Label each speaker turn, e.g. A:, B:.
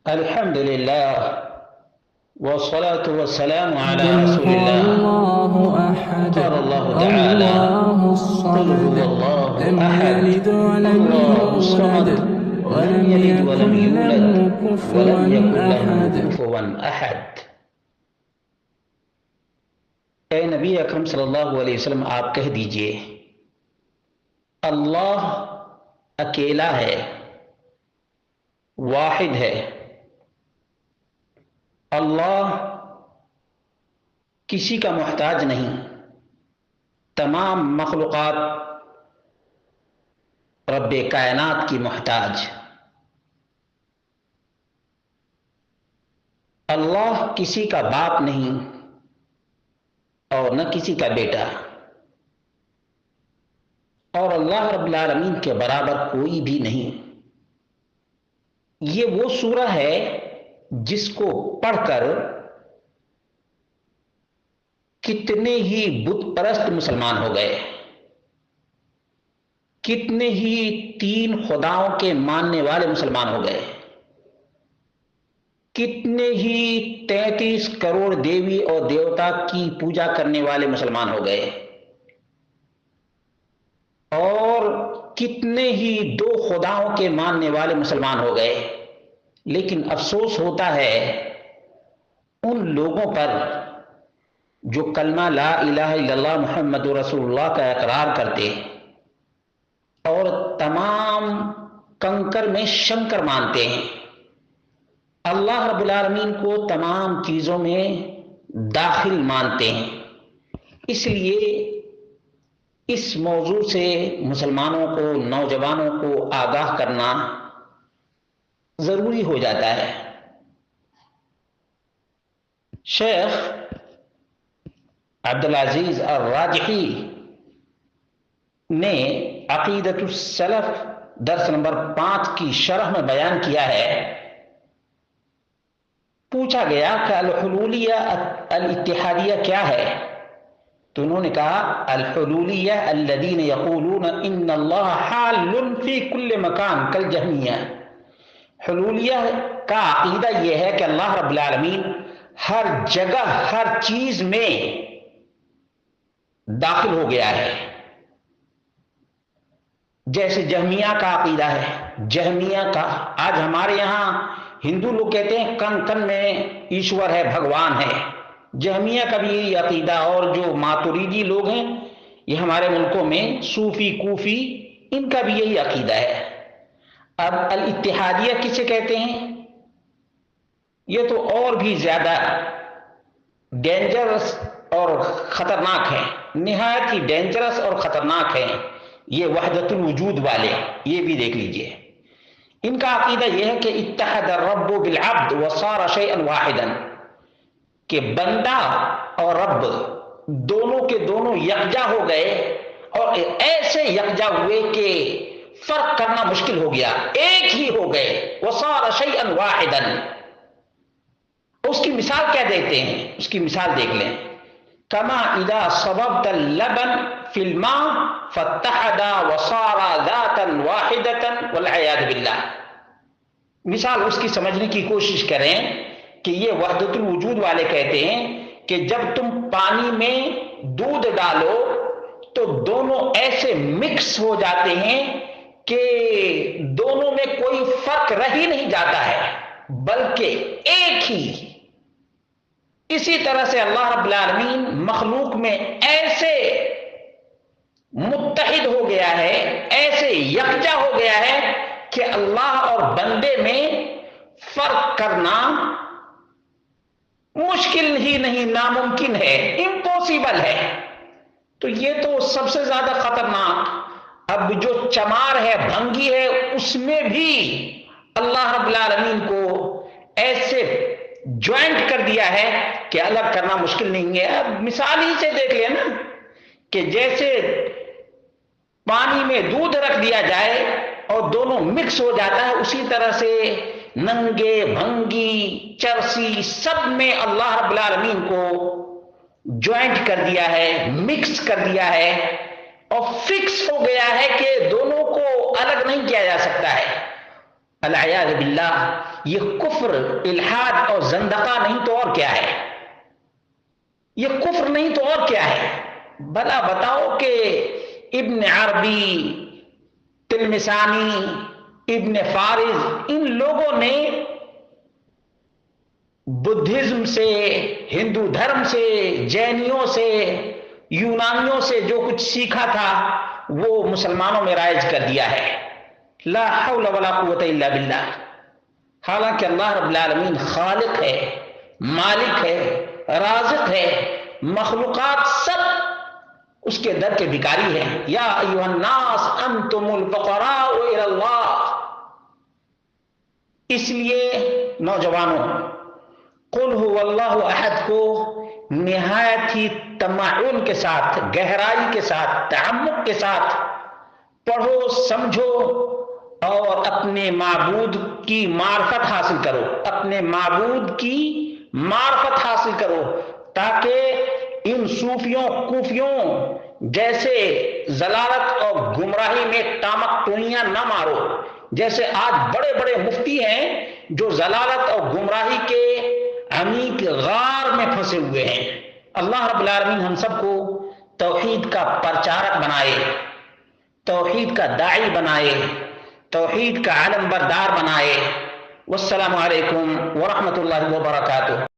A: الحمد لله والصلاة والسلام على
B: قل
A: رسول
B: هو
A: الله.
B: الله أحد
A: قال الله تعالى:
B: الله
A: قل
B: الصمد
A: هو الله
B: لم
A: أحد
B: يلد ولم
A: الله
B: يولد
A: الصمد لم
B: ولم
A: يلد ولم
B: يكن له
A: يولد ولم
B: كفوا
A: يكن له
B: أحد.
A: كفوا أحد۔ اے نبی اکرم صلی اللہ علیہ وسلم، آپ کہہ دیجئے اللہ اکیلا ہے، واحد ہے۔ اللہ کسی کا محتاج نہیں، تمام مخلوقات رب کائنات کی محتاج۔ اللہ کسی کا باپ نہیں اور نہ کسی کا بیٹا، اور اللہ رب العالمین کے برابر کوئی بھی نہیں۔ یہ وہ سورہ ہے جس کو پڑھ کر کتنے ہی بت پرست مسلمان ہو گئے، کتنے ہی تین خداؤں کے ماننے والے مسلمان ہو گئے، کتنے ہی 33 کروڑ دیوی اور دیوتا کی پوجا کرنے والے مسلمان ہو گئے، اور کتنے ہی 2 خداؤں کے ماننے والے مسلمان ہو گئے۔ لیکن افسوس ہوتا ہے ان لوگوں پر جو کلمہ لا الہ الا اللہ محمد رسول اللہ کا اقرار کرتے اور تمام کنکر میں شنکر مانتے ہیں، اللہ رب العالمین کو تمام چیزوں میں داخل مانتے ہیں۔ اس لیے اس موضوع سے مسلمانوں کو، نوجوانوں کو آگاہ کرنا ضروری ہو جاتا ہے۔ شیخ عبدالعزیز الراجحی نے عقیدۃ السلف درس نمبر 5 کی شرح میں بیان کیا ہے۔ پوچھا گیا کہ الحلولیہ الاتحادیہ کیا ہے؟ تو انہوں نے کہا الحلولیہ الذین یقولون ان اللہ حال فی کل مکان کالجہمیہ۔ حلولیہ کا عقیدہ یہ ہے کہ اللہ رب العالمین ہر جگہ ہر چیز میں داخل ہو گیا ہے، جیسے جہمیہ کا عقیدہ ہے۔ جہمیہ کا آج ہمارے یہاں ہندو لوگ کہتے ہیں کن کن میں ایشور ہے، بھگوان ہے۔ جہمیہ کا بھی یہی عقیدہ، اور جو ماتریدی لوگ ہیں یہ ہمارے ملکوں میں صوفی کوفی، ان کا بھی یہی عقیدہ ہے۔ اب الاتحادیہ کسے کہتے ہیں؟ یہ تو اور بھی زیادہ ڈینجرس اور خطرناک ہے، نہایت ہی ڈینجرس اور خطرناک ہے یہ وحدت الوجود والے۔ یہ بھی دیکھ لیجئے، ان کا عقیدہ یہ ہے کہ اتحد الرب بالعبد وصار شیئا واحدا، کہ بندہ اور رب دونوں کے دونوں یکجا ہو گئے، اور ایسے یکجا ہوئے کہ فرق کرنا مشکل ہو گیا، ایک ہی ہو گئے۔ وصار شیئا واحدا، اس کی مثال کیا دیتے ہیں؟ اس کی مثال دیکھ لیں، کما اذا صببت اللبن فی الماء فاتحدا وصارا ذاتا واحدتا والعیاذ باللہ۔ مثال اس کی سمجھنے کی کوشش کریں کہ یہ وحدت الوجود والے کہتے ہیں کہ جب تم پانی میں دودھ ڈالو تو دونوں ایسے مکس ہو جاتے ہیں کہ دونوں میں کوئی فرق رہ ہی نہیں جاتا ہے، بلکہ ایک ہی۔ اسی طرح سے اللہ رب العالمین مخلوق میں ایسے متحد ہو گیا ہے، ایسے یکجا ہو گیا ہے کہ اللہ اور بندے میں فرق کرنا مشکل ہی نہیں، ناممکن ہے، امپوسیبل ہے۔ تو یہ تو سب سے زیادہ خطرناک۔ اب جو چمار ہے، بھنگی ہے، اس میں بھی اللہ رب العالمین کو ایسے جوائنٹ کر دیا ہے کہ الگ کرنا مشکل نہیں ہے۔ اب مثال ہی سے دیکھ لیں نا، کہ جیسے پانی میں دودھ رکھ دیا جائے اور دونوں مکس ہو جاتا ہے، اسی طرح سے ننگے بھنگی چرسی سب میں اللہ رب العالمین کو جوائنٹ کر دیا ہے، مکس کر دیا ہے، اور فکس ہو گیا ہے کہ دونوں کو الگ نہیں کیا جا سکتا ہے۔ العیاذ باللہ، یہ کفر، الحاد اور زندقہ نہیں تو اور کیا ہے؟ یہ کفر نہیں تو اور کیا ہے؟ بھلا بتاؤ کہ ابن عربی، تلمسانی، ابن فارز، ان لوگوں نے بدھزم سے، ہندو دھرم سے، جینیوں سے، یونانیوں سے جو کچھ سیکھا تھا وہ مسلمانوں میں رائج کر دیا ہے۔ لا حول ولا قوت الا باللہ۔ حالانکہ اللہ رب العالمین خالق ہے، مالک ہے، رازق ہے، مخلوقات سب اس کے در کے بھکاری ہیں۔ یا ایھا الناس انتم الفقراء الی اللہ۔ اس لیے نوجوانوں، قل هو اللہ احد کو نہایت ہی تمعن کے ساتھ، گہرائی کے ساتھ، تعمق کے ساتھ پڑھو، سمجھو اور اپنے معبود کی معرفت حاصل کرو، اپنے معبود کی معرفت حاصل کرو، تاکہ ان صوفیوں کوفیوں جیسے ضلالت اور گمراہی میں ٹامک ٹوئیاں نہ مارو۔ جیسے آج بڑے بڑے مفتی ہیں جو ضلالت اور گمراہی کے عمیق غار میں پھنسے ہوئے ہیں۔ اللہ رب العالمین ہم سب کو توحید کا پرچارک بنائے، توحید کا داعی بنائے، توحید کا علم بردار بنائے۔ والسلام علیکم ورحمۃ اللہ وبرکاتہ۔